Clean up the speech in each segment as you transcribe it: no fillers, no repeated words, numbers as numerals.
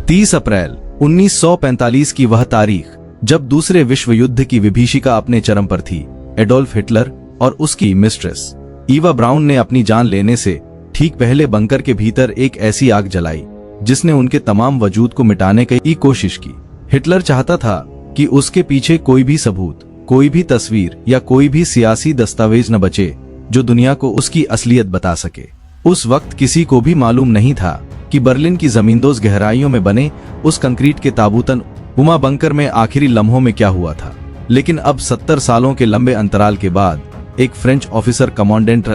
30 अप्रैल 1945 की वह तारीख जब दूसरे विश्व युद्ध की विभीषिका अपने चरम पर थी। एडोल्फ हिटलर और उसकी मिस्ट्रेस ईवा ब्राउन ने अपनी जान लेने से ठीक पहले बंकर के भीतर एक ऐसी आग जलाई जिसने उनके तमाम वजूद को मिटाने की कोशिश की। हिटलर चाहता था कि उसके पीछे कोई भी सबूत, कोई भी तस्वीर या कोई भी सियासी दस्तावेज न बचे जो दुनिया को उसकी असलियत बता सके। उस वक्त किसी को भी मालूम नहीं था कि बर्लिन की जमींदोज गहराइयों में बने उस कंक्रीट के ताबूतन उमा बंकर में आखिरी लम्हों में क्या हुआ था। लेकिन अब 70 सालों के लंबे अंतराल के बाद एक फ्रेंच ऑफिसर कमांडेंट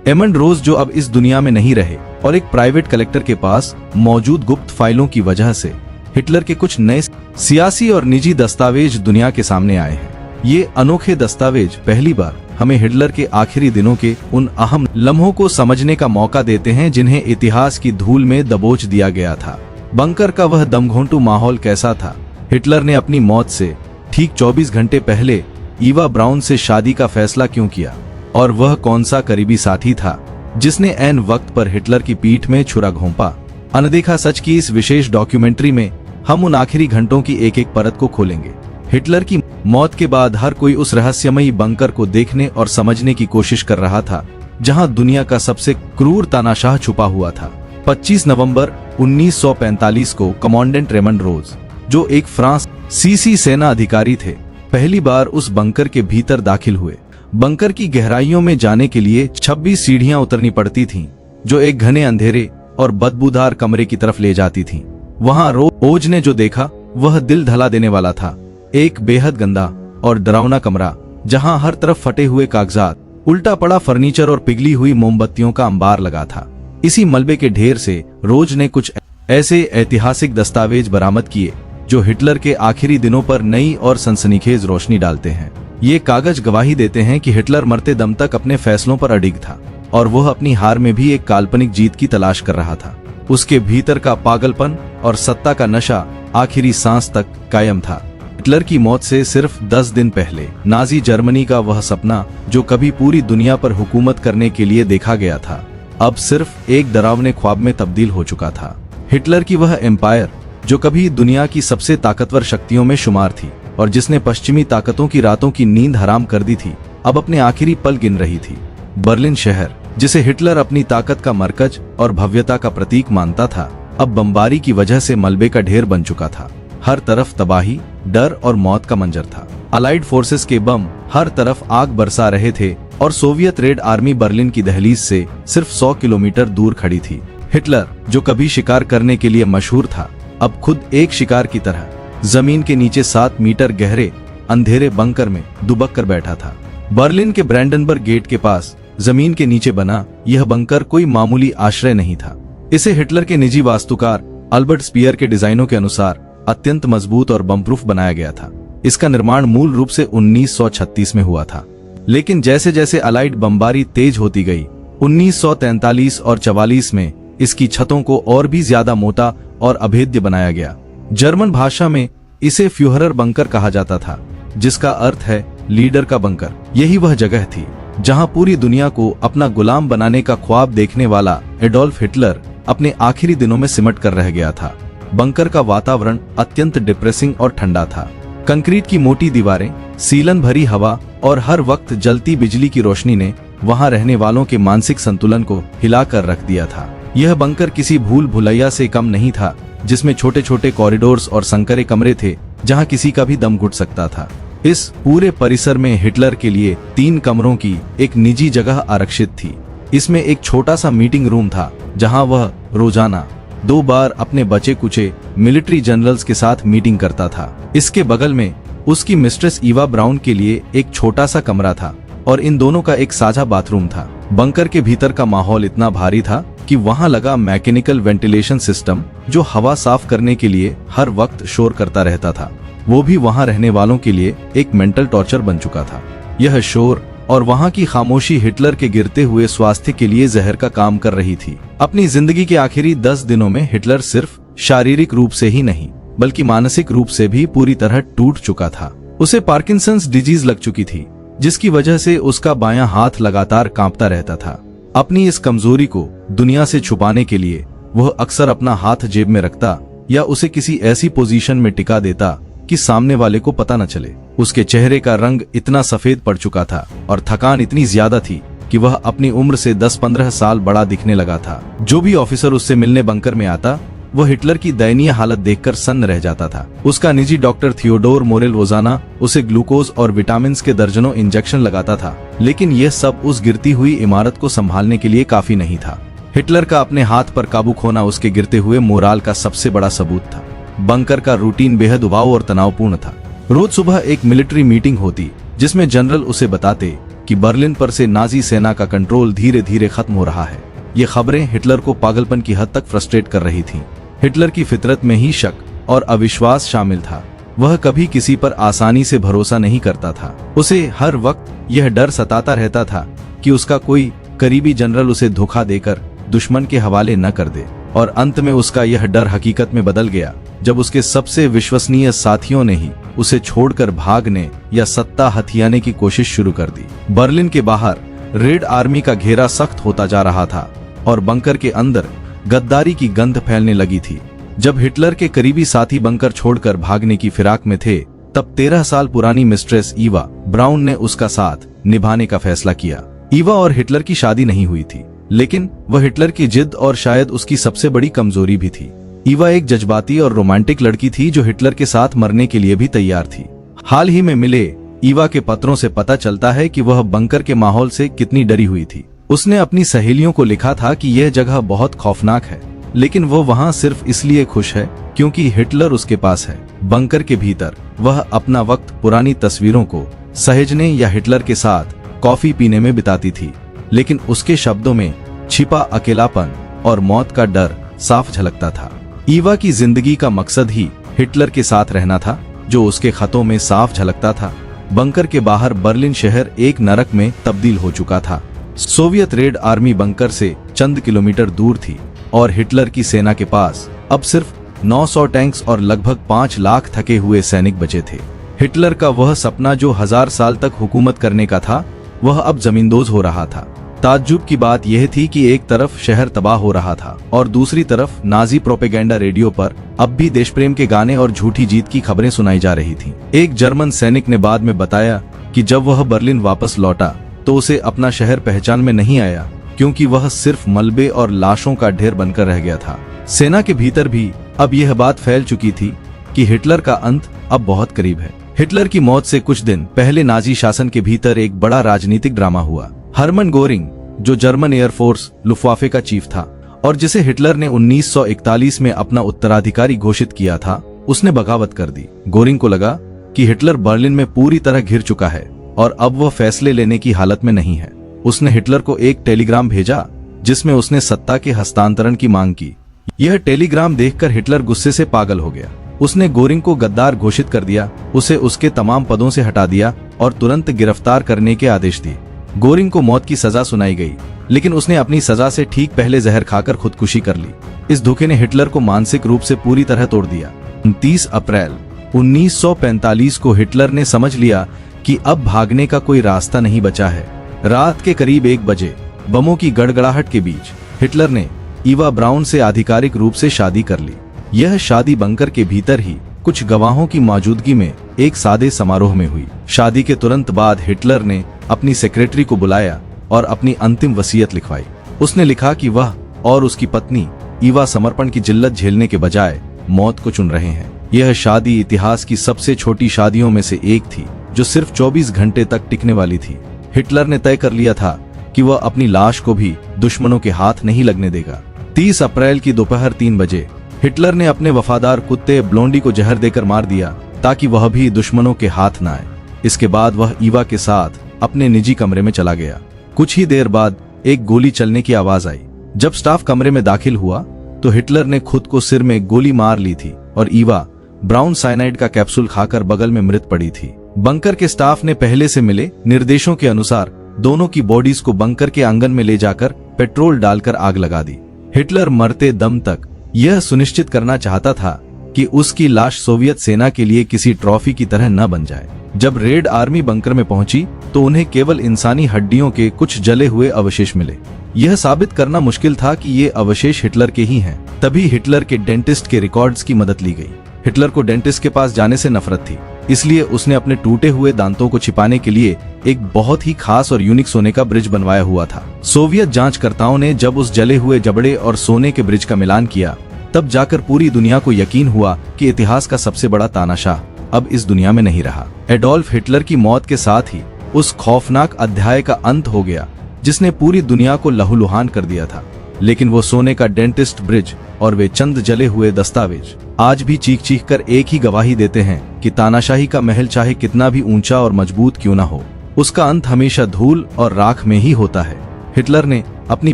एमंड रोज, जो अब इस दुनिया में नहीं रहे, और एक प्राइवेट कलेक्टर के पास मौजूद गुप्त फाइलों की वजह से हिटलर के कुछ नए सियासी और निजी दस्तावेज दुनिया के सामने आए हैं। ये अनोखे दस्तावेज पहली बार हमें हिटलर के आखिरी दिनों के उन अहम लम्हों को समझने का मौका देते हैं जिन्हें इतिहास की धूल में दबोच दिया गया था। बंकर का वह दमघोंटू माहौल कैसा था? हिटलर ने अपनी मौत से ठीक 24 घंटे पहले ईवा ब्राउन से शादी का फैसला क्यों किया? और वह कौन सा करीबी साथी था जिसने ऐन वक्त पर हिटलर की पीठ में छुरा घोंपा? अनदेखा सच की इस विशेष डॉक्यूमेंट्री में हम उन आखिरी घंटों की एक एक परत को खोलेंगे। हिटलर की मौत के बाद हर कोई उस रहस्यमयी बंकर को देखने और समझने की कोशिश कर रहा था जहां दुनिया का सबसे क्रूर तानाशाह छुपा हुआ था। 25 नवंबर 1945 को कमांडेंट रेमंड रोज, जो एक फ्रांसीसी सेना अधिकारी थे, पहली बार उस बंकर के भीतर दाखिल हुए। बंकर की गहराइयों में जाने के लिए 26 सीढ़ियां उतरनी पड़ती थीं, जो एक घने अंधेरे और बदबूदार कमरे की तरफ ले जाती थीं। वहां रोज ने जो देखा वह दिल दहला देने वाला था। एक बेहद गंदा और डरावना कमरा जहां हर तरफ फटे हुए कागजात, उल्टा पड़ा फर्नीचर और पिघली हुई मोमबत्तियों का अंबार लगा था। इसी मलबे के ढेर से रोज ने कुछ ऐसे ऐतिहासिक दस्तावेज बरामद किए जो हिटलर के आखिरी दिनों पर नई और सनसनीखेज रोशनी डालते हैं। ये कागज गवाही देते हैं कि हिटलर मरते दम तक अपने फैसलों पर अडिग था और वह अपनी हार में भी एक काल्पनिक जीत की तलाश कर रहा था। उसके भीतर का पागलपन और सत्ता का नशा आखिरी सांस तक कायम था। हिटलर की मौत से सिर्फ 10 दिन पहले नाजी जर्मनी का वह सपना जो कभी पूरी दुनिया पर हुकूमत करने के लिए देखा गया था, अब सिर्फ एक डरावने ख्वाब में तब्दील हो चुका था। हिटलर की वह एम्पायर जो कभी दुनिया की सबसे ताकतवर शक्तियों में शुमार थी और जिसने पश्चिमी ताकतों की रातों की नींद हराम कर दी थी, अब अपने आखिरी पल गिन रही थी। बर्लिन शहर, जिसे हिटलर अपनी ताकत का मरकज और भव्यता का प्रतीक मानता था, अब बमबारी की वजह से मलबे का ढेर बन चुका था। हर तरफ तबाही, डर और मौत का मंजर था। अलाइड फोर्सेस के बम हर तरफ आग बरसा रहे थे और सोवियत रेड आर्मी बर्लिन की दहलीज से सिर्फ 100 किलोमीटर दूर खड़ी थी। हिटलर, जो कभी शिकार करने के लिए मशहूर था, अब खुद एक शिकार की तरह जमीन के नीचे 7 मीटर गहरे अंधेरे बंकर में दुबक कर बैठा था। बर्लिन के ब्रैंडनबर्ग गेट के पास जमीन के नीचे बना यह बंकर कोई मामूली आश्रय नहीं था। इसे हिटलर के निजी वास्तुकार अल्बर्ट स्पीयर के डिजाइनों के अनुसार अत्यंत मजबूत और बमप्रूफ बनाया गया था। इसका निर्माण मूल रूप से 1936 में हुआ था, लेकिन जैसे जैसे अलाइड बमबारी तेज होती गई, 1943 और 44 में इसकी छतों को और भी ज्यादा मोटा और अभेद्य बनाया गया। जर्मन भाषा में इसे फ्यूहरर बंकर कहा जाता था, जिसका अर्थ है लीडर का बंकर। यही वह जगह थी जहां पूरी दुनिया को अपना गुलाम बनाने का ख्वाब देखने वाला एडोल्फ हिटलर अपने आखिरी दिनों में सिमट कर रह गया था। बंकर का वातावरण अत्यंत डिप्रेसिंग और ठंडा था। कंक्रीट की मोटी दीवारें, सीलन भरी हवा और हर वक्त जलती बिजली की रोशनी ने वहां रहने वालों के मानसिक संतुलन को हिलाकर रख दिया था। यह बंकर किसी भूल भुलैया से कम नहीं था, जिसमें छोटे छोटे कॉरिडोर्स और संकरे कमरे थे जहां किसी का भी दम घुट सकता था। इस पूरे परिसर में हिटलर के लिए 3 कमरों की एक निजी जगह आरक्षित थी। इसमें एक छोटा सा मीटिंग रूम था जहां वह रोजाना 2 बार अपने बचे कुचे मिलिट्री जनरल्स के साथ मीटिंग करता था। इसके बगल में उसकी मिस्ट्रेस ईवा ब्राउन के लिए एक छोटा सा कमरा था और इन दोनों का एक साझा बाथरूम था। बंकर के भीतर का माहौल इतना भारी था कि वहां लगा मैकेनिकल वेंटिलेशन सिस्टम, जो हवा साफ करने के लिए हर वक्त शोर करता रहता था, वो भी वहां रहने वालों के लिए एक मेंटल टॉर्चर बन चुका था। यह शोर और वहां की खामोशी हिटलर के गिरते हुए स्वास्थ्य के लिए जहर का काम कर रही थी। अपनी जिंदगी के आखिरी 10 दिनों में हिटलर सिर्फ शारीरिक रूप से ही नहीं बल्कि मानसिक रूप से भी पूरी तरह टूट चुका था। उसे पार्किंसंस डिजीज लग चुकी थी, जिसकी वजह से उसका बायां हाथ लगातार कांपता रहता था। अपनी इस कमजोरी को दुनिया से छुपाने के लिए वह अक्सर अपना हाथ जेब में रखता या उसे किसी ऐसी पोजीशन में टिका देता कि सामने वाले को पता न चले। उसके चेहरे का रंग इतना सफेद पड़ चुका था और थकान इतनी ज्यादा थी कि वह अपनी उम्र से 10-15 साल बड़ा दिखने लगा था। जो भी ऑफिसर उससे मिलने बंकर में आता, वह हिटलर की दयनीय हालत देखकर सन्न रह जाता था। उसका निजी डॉक्टर थियोडोर मोरेल रोजाना उसे ग्लूकोज और विटामिन के दर्जनों इंजेक्शन लगाता था, लेकिन यह सब उस गिरती हुई इमारत को संभालने के लिए काफी नहीं था। हिटलर का अपने हाथ पर काबू खोना उसके गिरते हुए मोराल का सबसे बड़ा सबूत था। बंकर का रूटीन बेहद उबाऊ और तनावपूर्ण था। रोज सुबह एक मिलिट्री मीटिंग होती जिसमें जनरल उसे बताते कि बर्लिन पर से नाजी सेना का कंट्रोल धीरे धीरे खत्म हो रहा है। ये खबरें हिटलर को पागलपन की हद तक फ्रस्ट्रेट कर रही थीं। हिटलर की फितरत में ही शक और अविश्वास शामिल था। वह कभी किसी पर आसानी से भरोसा नहीं करता था। उसे हर वक्त यह डर सताता रहता था कि उसका कोई करीबी जनरल उसे धोखा देकर दुश्मन के हवाले न कर दे। और अंत में उसका यह डर हकीकत में बदल गया जब उसके सबसे विश्वसनीय साथियों ने ही उसे छोड़कर भागने या सत्ता हथियाने की कोशिश शुरू कर दी। बर्लिन के बाहर रेड आर्मी का घेरा सख्त होता जा रहा था और बंकर के अंदर गद्दारी की गंध फैलने लगी थी। जब हिटलर के करीबी साथी बंकर छोड़कर भागने की फिराक में थे, तब 13 साल पुरानी मिस्ट्रेस ईवा ब्राउन ने उसका साथ निभाने का फैसला किया। ईवा और हिटलर की शादी नहीं हुई थी, लेकिन वह हिटलर की जिद और शायद उसकी सबसे बड़ी कमजोरी भी थी। ईवा एक जज्बाती और रोमांटिक लड़की थी जो हिटलर के साथ मरने के लिए भी तैयार थी। हाल ही में मिले ईवा के पत्रों से पता चलता है कि वह बंकर के माहौल से कितनी डरी हुई थी। उसने अपनी सहेलियों को लिखा था कि यह जगह बहुत खौफनाक है, लेकिन वो वहां सिर्फ इसलिए खुश है क्योंकि हिटलर उसके पास है। बंकर के भीतर वह अपना वक्त पुरानी तस्वीरों को सहेजने या हिटलर के साथ कॉफी पीने में बिताती थी, लेकिन उसके शब्दों में छिपा अकेलापन और मौत का डर साफ झलकता था। ईवा की जिंदगी का मकसद ही हिटलर के साथ रहना था, जो उसके खतों में साफ झलकता था। बंकर के बाहर बर्लिन शहर एक नरक में तब्दील हो चुका था। सोवियत रेड आर्मी बंकर से चंद किलोमीटर दूर थी और हिटलर की सेना के पास अब सिर्फ 900 टैंक्स और लगभग 5 लाख थके हुए सैनिक बचे थे। हिटलर का वह सपना जो 1000 साल तक हुकूमत करने का था, वह अब जमींदोज हो रहा था। ताज्जुब की बात यह थी कि एक तरफ शहर तबाह हो रहा था और दूसरी तरफ नाजी प्रोपेगेंडा रेडियो पर अब भी देशप्रेम के गाने और झूठी जीत की खबरें सुनाई जा रही थीं। एक जर्मन सैनिक ने बाद में बताया कि जब वह बर्लिन वापस लौटा तो उसे अपना शहर पहचान में नहीं आया, क्योंकि वह सिर्फ मलबे और लाशों का ढेर बनकर रह गया था। सेना के भीतर भी अब यह बात फैल चुकी थी कि हिटलर का अंत अब बहुत करीब है। हिटलर की मौत से कुछ दिन पहले नाजी शासन के भीतर एक बड़ा राजनीतिक ड्रामा हुआ। हरमन गोरिंग, जो जर्मन एयरफोर्स लुफ्टवाफे का चीफ था और जिसे हिटलर ने 1941 में अपना उत्तराधिकारी घोषित किया था, उसने बगावत कर दी। गोरिंग को लगा कि हिटलर बर्लिन में पूरी तरह घिर चुका है और अब वह फैसले लेने की हालत में नहीं है। उसने हिटलर को एक टेलीग्राम भेजा जिसमें उसने सत्ता के हस्तांतरण की मांग की। यह टेलीग्राम देखकर हिटलर गुस्से से पागल हो गया। उसने गोरिंग को गद्दार घोषित कर दिया, उसे उसके तमाम पदों से हटा दिया और तुरंत गिरफ्तार करने के आदेश दिए। गोरिंग को मौत की सजा सुनाई गई, लेकिन उसने अपनी सजा से ठीक पहले जहर खाकर खुदकुशी कर ली। इस धोखे ने हिटलर को मानसिक रूप से पूरी तरह तोड़ दिया। 29 अप्रैल 1945 को हिटलर ने समझ लिया कि अब भागने का कोई रास्ता नहीं बचा है। रात के करीब 1 बजे बमों की गड़गड़ाहट के बीच हिटलर ने ईवा ब्राउन से आधिकारिक रूप से शादी कर ली। यह शादी बंकर के भीतर ही कुछ गवाहों की मौजूदगी में एक सादे समारोह में हुई। शादी के तुरंत बाद हिटलर ने अपनी सेक्रेटरी को बुलाया और अपनी अंतिम वसीयत लिखवाई। उसने लिखा कि वह और उसकी पत्नी ईवा समर्पण की जिल्लत झेलने के बजाय मौत को चुन रहे हैं। यह शादी इतिहास की सबसे छोटी शादियों में से एक थी, जो सिर्फ 24 घंटे तक टिकने वाली थी। हिटलर ने तय कर लिया था कि वह अपनी लाश को भी दुश्मनों के हाथ नहीं लगने देगा। 30 अप्रैल की दोपहर 3 बजे हिटलर ने अपने वफादार कुत्ते ब्लोंडी को जहर देकर मार दिया ताकि वह भी दुश्मनों के हाथ न आए। इसके बाद वह ईवा के साथ अपने निजी कमरे में चला गया। कुछ ही देर बाद एक गोली चलने की आवाज आई। जब स्टाफ कमरे में दाखिल हुआ तो हिटलर ने खुद को सिर में गोली मार ली थी और ईवा ब्राउन साइनाइड का कैप्सूल खाकर बगल में मृत पड़ी थी। बंकर के स्टाफ ने पहले से मिले निर्देशों के अनुसार दोनों की बॉडीज को बंकर के आंगन में ले जाकर पेट्रोल डालकर आग लगा दी। हिटलर मरते दम तक यह सुनिश्चित करना चाहता था कि उसकी लाश सोवियत सेना के लिए किसी ट्रॉफी की तरह न बन जाए। जब रेड आर्मी बंकर में पहुंची तो उन्हें केवल इंसानी हड्डियों के कुछ जले हुए अवशेष मिले। यह साबित करना मुश्किल था कि ये अवशेष हिटलर के ही हैं। तभी हिटलर के डेंटिस्ट के रिकॉर्ड्स की मदद ली गई। हिटलर को डेंटिस्ट के पास जाने से नफरत थी, इसलिए उसने अपने टूटे हुए दांतों को छिपाने के लिए एक बहुत ही खास और यूनिक सोने का ब्रिज बनवाया हुआ था। सोवियत जांचकर्ताओं ने जब उस जले हुए जबड़े और सोने के ब्रिज का मिलान किया, तब जाकर पूरी दुनिया को यकीन हुआ कि इतिहास का सबसे बड़ा तानाशाह अब इस दुनिया में नहीं रहा। एडोल्फ हिटलर की मौत के साथ ही उस खौफनाक अध्याय का अंत हो गया जिसने पूरी दुनिया को लहूलुहान कर दिया था। लेकिन वो सोने का डेंटिस्ट ब्रिज और वे चंद जले हुए दस्तावेज आज भी चीख चीख कर एक ही गवाही देते हैं कि तानाशाही का महल चाहे कितना भी ऊंचा और मजबूत क्यों ना हो, उसका अंत हमेशा धूल और राख में ही होता है। हिटलर ने अपनी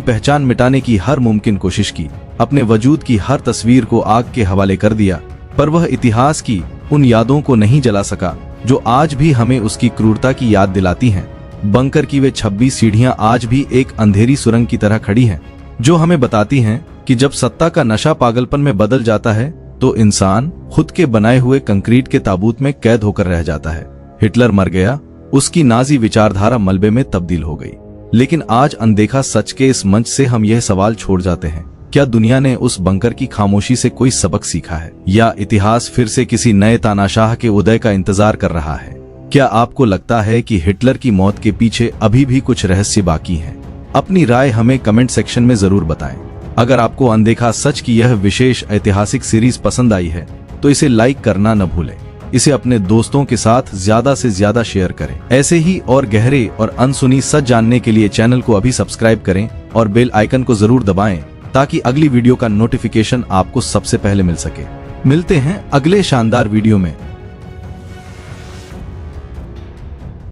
पहचान मिटाने की हर मुमकिन कोशिश की, अपने वजूद की हर तस्वीर को आग के हवाले कर दिया, पर वह इतिहास की उन यादों को नहीं जला सका जो आज भी हमें उसकी क्रूरता की याद दिलाती हैं। बंकर की वे 26 सीढ़ियां आज भी एक अंधेरी सुरंग की तरह खड़ी हैं, जो हमें बताती हैं कि जब सत्ता का नशा पागलपन में बदल जाता है तो इंसान खुद के बनाए हुए कंक्रीट के ताबूत में कैद होकर रह जाता है। हिटलर मर गया, उसकी नाजी विचारधारा मलबे में तब्दील हो गई, लेकिन आज अनदेखा सच के इस मंच से हम यह सवाल छोड़ जाते हैं, क्या दुनिया ने उस बंकर की खामोशी से कोई सबक सीखा है, या इतिहास फिर से किसी नए तानाशाह के उदय का इंतजार कर रहा है? क्या आपको लगता है कि हिटलर की मौत के पीछे अभी भी कुछ रहस्य बाकी है? अपनी राय हमें कमेंट सेक्शन में जरूर बताएं। अगर आपको अनदेखा सच की यह विशेष ऐतिहासिक सीरीज पसंद आई है तो इसे लाइक करना न भूलें। इसे अपने दोस्तों के साथ ज्यादा से ज्यादा शेयर करें। ऐसे ही और गहरे और अनसुनी सच जानने के लिए चैनल को अभी सब्सक्राइब करें और बेल आइकन को जरूर दबाएं ताकि अगली वीडियो का नोटिफिकेशन आपको सबसे पहले मिल सके। मिलते हैं अगले शानदार वीडियो में।